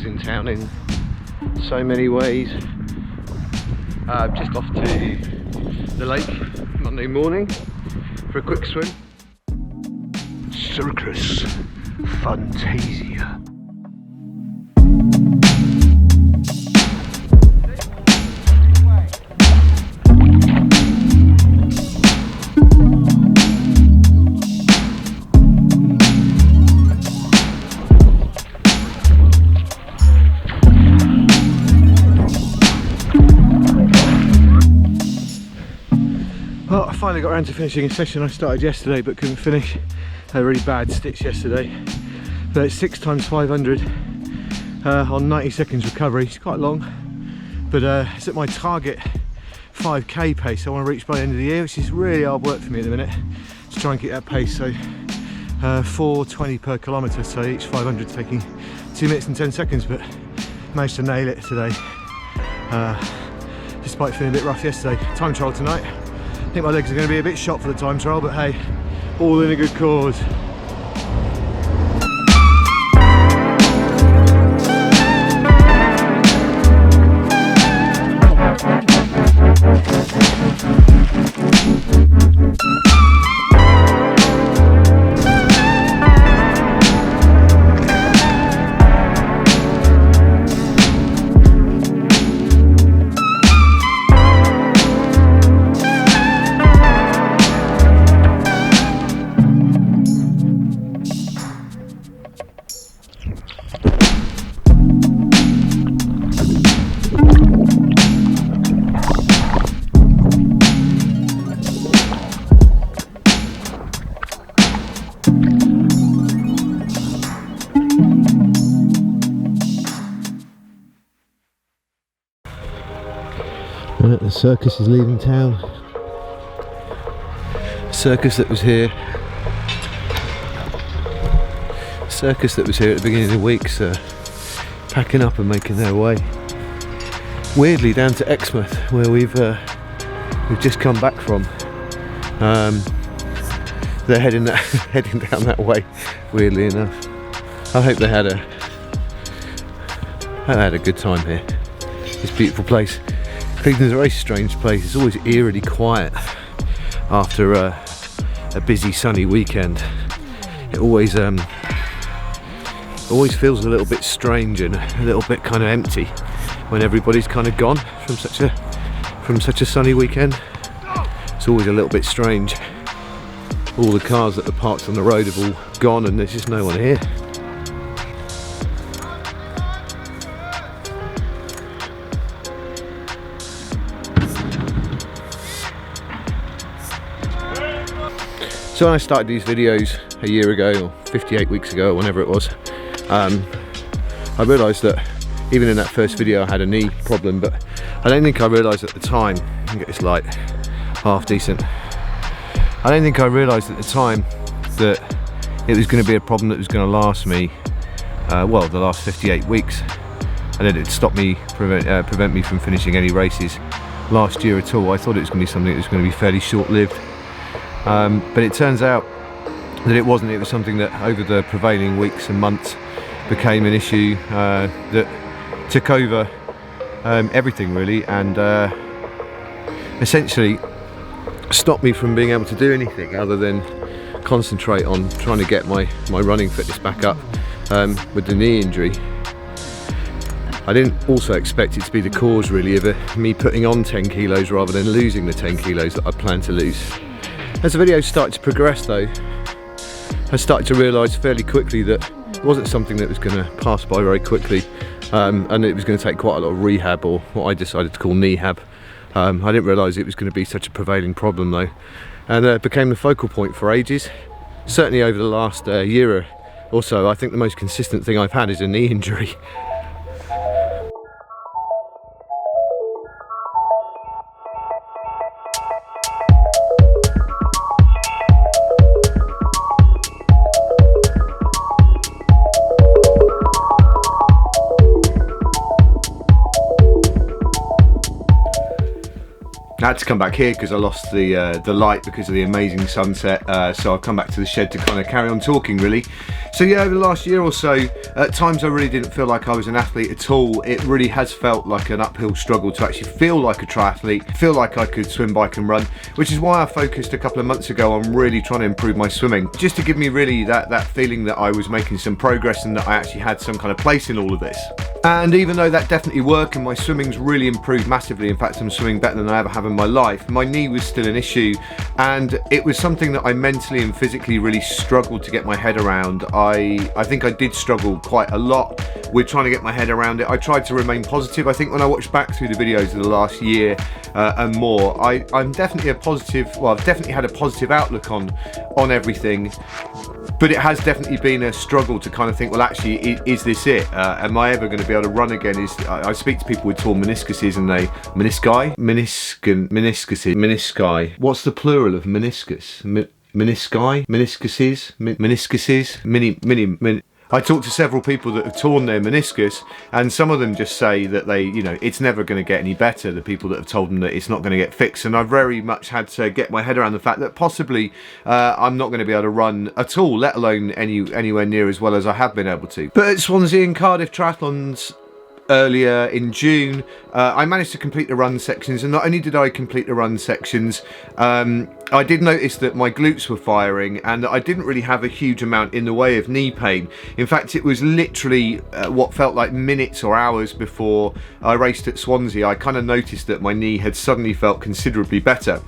relaxing town in so many ways. Just off to the lake Monday morning for a quick swim. Circus Fantasia. Well, I finally got around to finishing a session I started yesterday but couldn't finish. I had a really bad stitch yesterday. But it's 6 times 500 on 90 seconds recovery. It's quite long, but it's at my target 5k pace I want to reach by the end of the year, which is really hard work for me at the minute to try and keep that pace. So 4:20 per kilometre, so each 500 taking 2 minutes and 10 seconds, but managed to nail it today despite feeling a bit rough yesterday. Time trial tonight. I think my legs are going to be a bit shot for the time trial, but hey, all in a good cause. The circus is leaving town. Circus that was here at the beginning of the week, so packing up and making their way. Weirdly down to Exmouth, where we've just come back from. They're heading down that way. Weirdly enough, I hope they had a good time here. This beautiful place. Cleveland's a very strange place. It's always eerily quiet after a busy sunny weekend. It always feels a little bit strange and a little bit kind of empty when everybody's kind of gone from such a sunny weekend. It's always a little bit strange. All the cars that are parked on the road have all gone and there's just no one here. So when I started these videos a year ago, or 58 weeks ago, or whenever it was, I realised that even in that first video I had a knee problem, but I don't think I realised at the time, let me get this light half decent, I don't think I realised at the time that it was going to be a problem that was going to last me, well, the last 58 weeks, and that it'd stop me, prevent me from finishing any races last year at all. I thought it was going to be something that was going to be fairly short-lived. But it turns out that it wasn't. It was something that over the prevailing weeks and months became an issue that took over everything really, and essentially stopped me from being able to do anything other than concentrate on trying to get my running fitness back up with the knee injury. I didn't also expect it to be the cause really of me putting on 10 kilos rather than losing the 10 kilos that I planned to lose. As the video started to progress though, I started to realise fairly quickly that it wasn't something that was going to pass by very quickly, and it was going to take quite a lot of rehab, or what I decided to call kneehab. I didn't realise it was going to be such a prevailing problem though, and it became the focal point for ages. Certainly over the last year or so, I think the most consistent thing I've had is a knee injury. I had to come back here because I lost the light because of the amazing sunset, so I've come back to the shed to kind of carry on talking really. So yeah, over the last year or so, at times I really didn't feel like I was an athlete at all. It really has felt like an uphill struggle to actually feel like a triathlete, feel like I could swim, bike and run, which is why I focused a couple of months ago on really trying to improve my swimming, just to give me really that feeling that I was making some progress and that I actually had some kind of place in all of this. And even though that definitely worked and my swimming's really improved massively, in fact I'm swimming better than I ever have in my life, my knee was still an issue, and it was something that I mentally and physically really struggled to get my head around. I think I did struggle quite a lot with trying to get my head around it. I tried to remain positive. I think when I watched back through the videos of the last year and more, I'm definitely a positive, well, I've definitely had a positive outlook on everything. But it has definitely been a struggle to kind of think, well, actually, is this it? Am I ever going to be able to run again? I speak to people with torn meniscuses and they... Menisci? What's the plural of meniscus? Menisci? Meniscuses? I talked to several people that have torn their meniscus, and some of them just say that they, you know, it's never going to get any better. The people that have told them that it's not going to get fixed, and I've very much had to get my head around the fact that possibly I'm not going to be able to run at all, let alone anywhere near as well as I have been able to. But at Swansea and Cardiff triathlons earlier in June, I managed to complete the run sections, and not only did I complete the run sections, I did notice that my glutes were firing and that I didn't really have a huge amount in the way of knee pain. In fact, it was literally what felt like minutes or hours before I raced at Swansea, I kind of noticed that my knee had suddenly felt considerably better.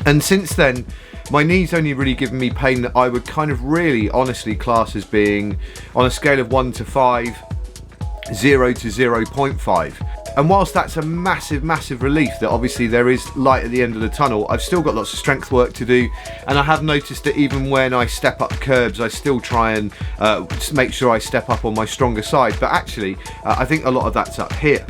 And since then, my knee's only really given me pain that I would kind of really honestly class as being, on a scale of 1 to 5, 0 to 0.5. And whilst that's a massive relief that obviously there is light at the end of the tunnel, I've still got lots of strength work to do, and I have noticed that even when I step up curbs, I still try and make sure I step up on my stronger side. But actually, I think a lot of that's up here.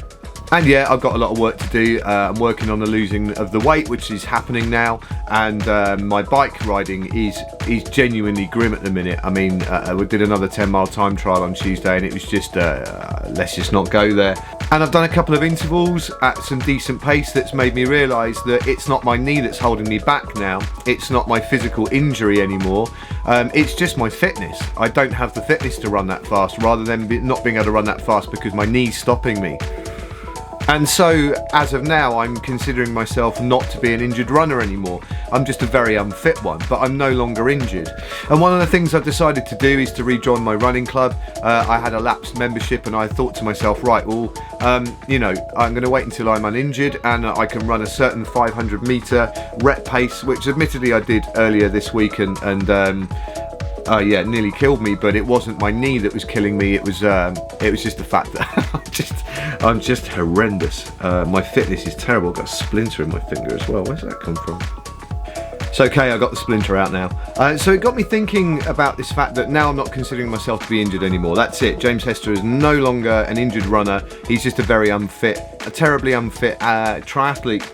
And yeah, I've got a lot of work to do. I'm working on the losing of the weight, which is happening now, and my bike riding is genuinely grim at the minute. I mean, we did another 10-mile time trial on Tuesday, and it was just, let's just not go there. And I've done a couple of intervals at some decent pace that's made me realise that it's not my knee that's holding me back now. It's not my physical injury anymore. It's just my fitness. I don't have the fitness to run that fast, rather than not being able to run that fast because my knee's stopping me. And so, as of now, I'm considering myself not to be an injured runner anymore. I'm just a very unfit one, but I'm no longer injured. And one of the things I've decided to do is to rejoin my running club. I had a lapsed membership, and I thought to myself, right, well, you know, I'm going to wait until I'm uninjured and I can run a certain 500 metre rep pace, which admittedly I did earlier this week, and yeah, it nearly killed me, but it wasn't my knee that was killing me. It was just the fact that I'm just horrendous. My fitness is terrible. I've got a splinter in my finger as well. Where's that come from? It's okay, I got the splinter out now. So it got me thinking about this fact that now I'm not considering myself to be injured anymore. That's it. James Hester is no longer an injured runner. He's just a very terribly unfit triathlete.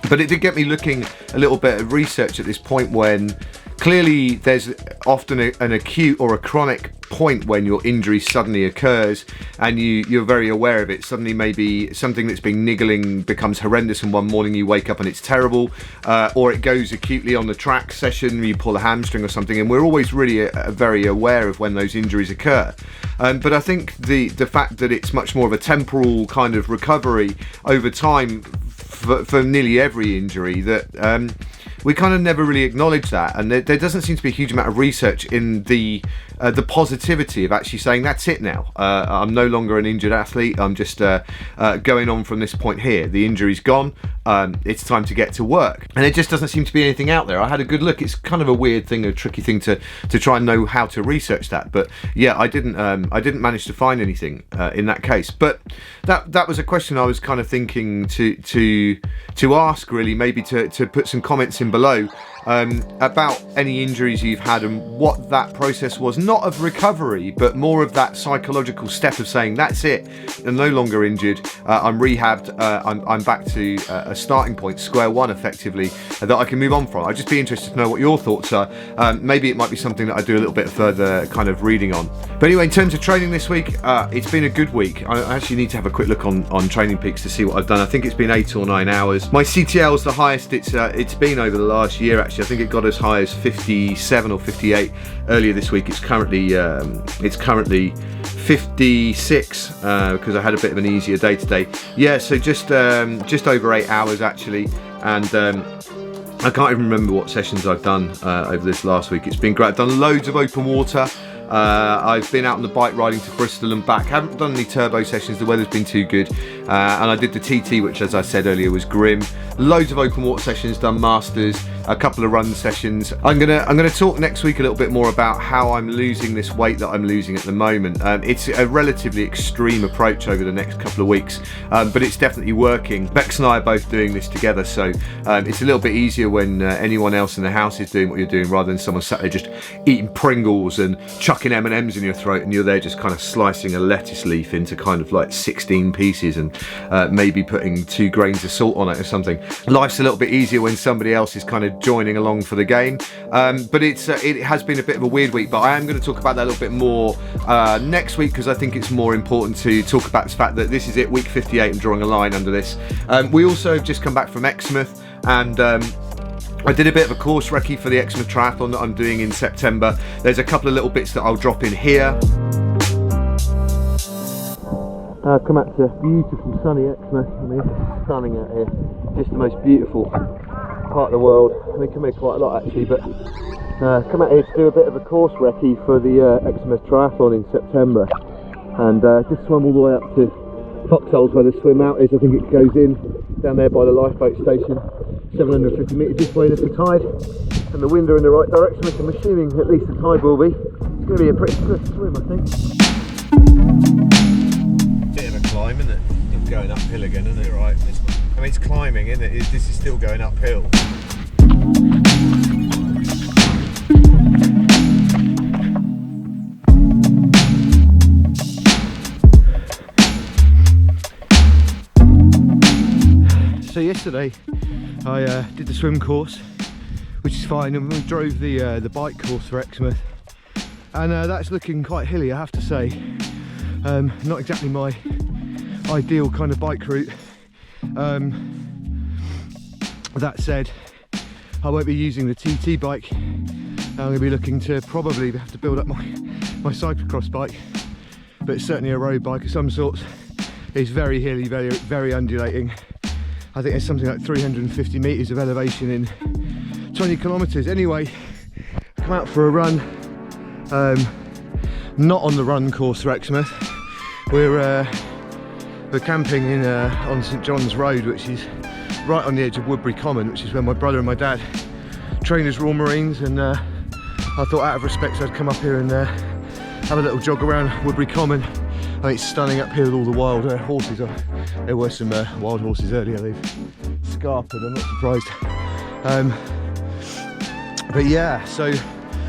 But it did get me looking a little bit at research at this point, when clearly there's often an acute or a chronic point when your injury suddenly occurs, and you're very aware of it. Suddenly maybe something that's been niggling becomes horrendous, and one morning you wake up and it's terrible, or it goes acutely on the track session, you pull a hamstring or something, and we're always really very aware of when those injuries occur. But I think the fact that it's much more of a temporal kind of recovery over time for nearly every injury, that we kind of never really acknowledge that, and there doesn't seem to be a huge amount of research in the positivity of actually saying that's it now. I'm no longer an injured athlete. I'm just going on from this point here. The injury's gone. It's time to get to work, and it just doesn't seem to be anything out there. I had a good look. It's kind of a weird thing, a tricky thing to try and know how to research that. But yeah, I didn't manage to find anything in that case. But that was a question I was kind of thinking to ask, really, maybe to put some comments in below, about any injuries you've had and what that process was, not of recovery, but more of that psychological step of saying, that's it, I'm no longer injured, I'm rehabbed, I'm back to a starting point, square one effectively, that I can move on from. I'd just be interested to know what your thoughts are. Maybe it might be something that I do a little bit further kind of reading on. But anyway, in terms of training this week, it's been a good week. I actually need to have a quick look on Training Peaks to see what I've done. I think it's been 8 or 9 hours. My CTL is the highest it's been over the last year, actually. I think it got as high as 57 or 58 earlier this week. It's currently 56 because I had a bit of an easier day today. Yeah, so just over 8 hours actually, and I can't even remember what sessions I've done over this last week. It's been great. I've done loads of open water. I've been out on the bike riding to Bristol and back. Haven't done any turbo sessions, the weather's been too good. And I did the TT, which as I said earlier was grim. Loads of open water sessions, done masters, a couple of run sessions. I'm gonna talk next week a little bit more about how I'm losing this weight that I'm losing at the moment. It's a relatively extreme approach over the next couple of weeks, but it's definitely working. Bex and I are both doing this together, so it's a little bit easier when anyone else in the house is doing what you're doing, rather than someone sat there just eating Pringles and chucking M&Ms in your throat, and you're there just kind of slicing a lettuce leaf into kind of like 16 pieces and maybe putting 2 grains of salt on it or something. Life's a little bit easier when somebody else is kind of joining along for the game, but it has been a bit of a weird week. But I am going to talk about that a little bit more next week, because I think it's more important to talk about the fact that this is it, week 58. I'm drawing a line under this. We also have just come back from Exmouth, and I did a bit of a course recce for the Exmouth triathlon that I'm doing in September. There's a couple of little bits that I'll drop in here. I've come out to beautiful sunny Exmouth. I mean, it's stunning out here. Just the most beautiful part of the world. I mean, come here quite a lot actually, but come out here to do a bit of a course recce for the Exmouth triathlon in September. And just swam all the way up to Foxholes where the swim out is. I think it goes in down there by the lifeboat station. 750 metres this way, there's the tide, and the wind are in the right direction, which I'm assuming at least the tide will be. It's going to be a pretty swift swim, I think. Bit of a climb, isn't it? It's going uphill again, isn't it? Right. I mean, it's climbing, isn't it? This is still going uphill. So yesterday I did the swim course, which is fine, and we drove the bike course for Exmouth, and that's looking quite hilly, I have to say. Not exactly my ideal kind of bike route. That said, I won't be using the TT bike. I'm going to be looking to probably have to build up my cyclocross bike, but it's certainly a road bike of some sorts. It's very hilly, very undulating. I think it's something like 350 metres of elevation in 20 kilometres. Anyway, come out for a run, not on the run course for Exmouth. We're camping in on St John's Road, which is right on the edge of Woodbury Common, which is where my brother and my dad train as Royal Marines, and I thought out of respect I'd come up here and have a little jog around Woodbury Common. I mean, it's stunning up here with all the wild horses. There were some wild horses earlier, they've scarpered, I'm not surprised. But yeah, so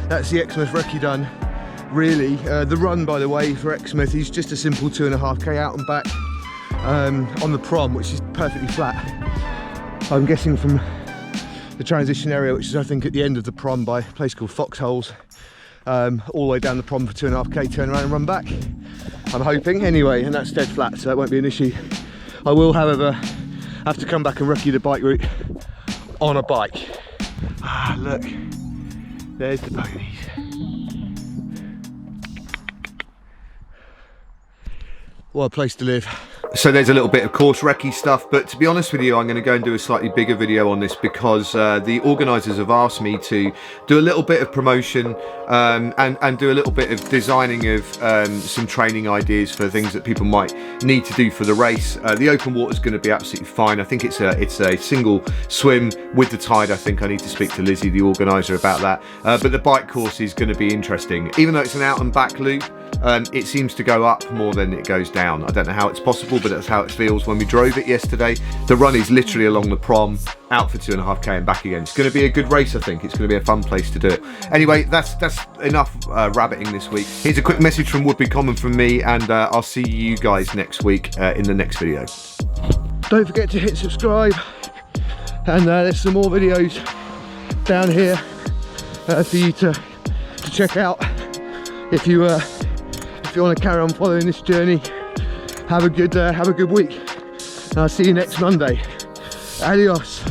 that's the Exmouth recce done, really. The run, by the way, for Exmouth is just a simple 2.5k out and back on the prom, which is perfectly flat. I'm guessing from the transition area, which is I think at the end of the prom by a place called Foxholes, all the way down the prom for 2.5k, turn around and run back. I'm hoping anyway, and that's dead flat, so that won't be an issue. I will, however, have to come back and recce the bike route on a bike. Ah, look, there's the ponies. What a place to live. So there's a little bit of course recce stuff, but to be honest with you, I'm going to go and do a slightly bigger video on this because the organisers have asked me to do a little bit of promotion and do a little bit of designing of some training ideas for things that people might need to do for the race. The open water is going to be absolutely fine. I think it's a single swim with the tide. I think I need to speak to Lizzie, the organiser, about that. But the bike course is going to be interesting. Even though it's an out and back loop, it seems to go up more than it goes down. I don't know how it's possible, but that's how it feels. When we drove it yesterday, the run is literally along the prom, out for 2.5k and back again. It's going to be a good race, I think. It's going to be a fun place to do it. Anyway, that's enough rabbiting this week. Here's a quick message from Would Be Common from me, and I'll see you guys next week in the next video. Don't forget to hit subscribe, and there's some more videos down here for you to check out if you want to carry on following this journey. Have a good week, and I'll see you next Monday. Adios.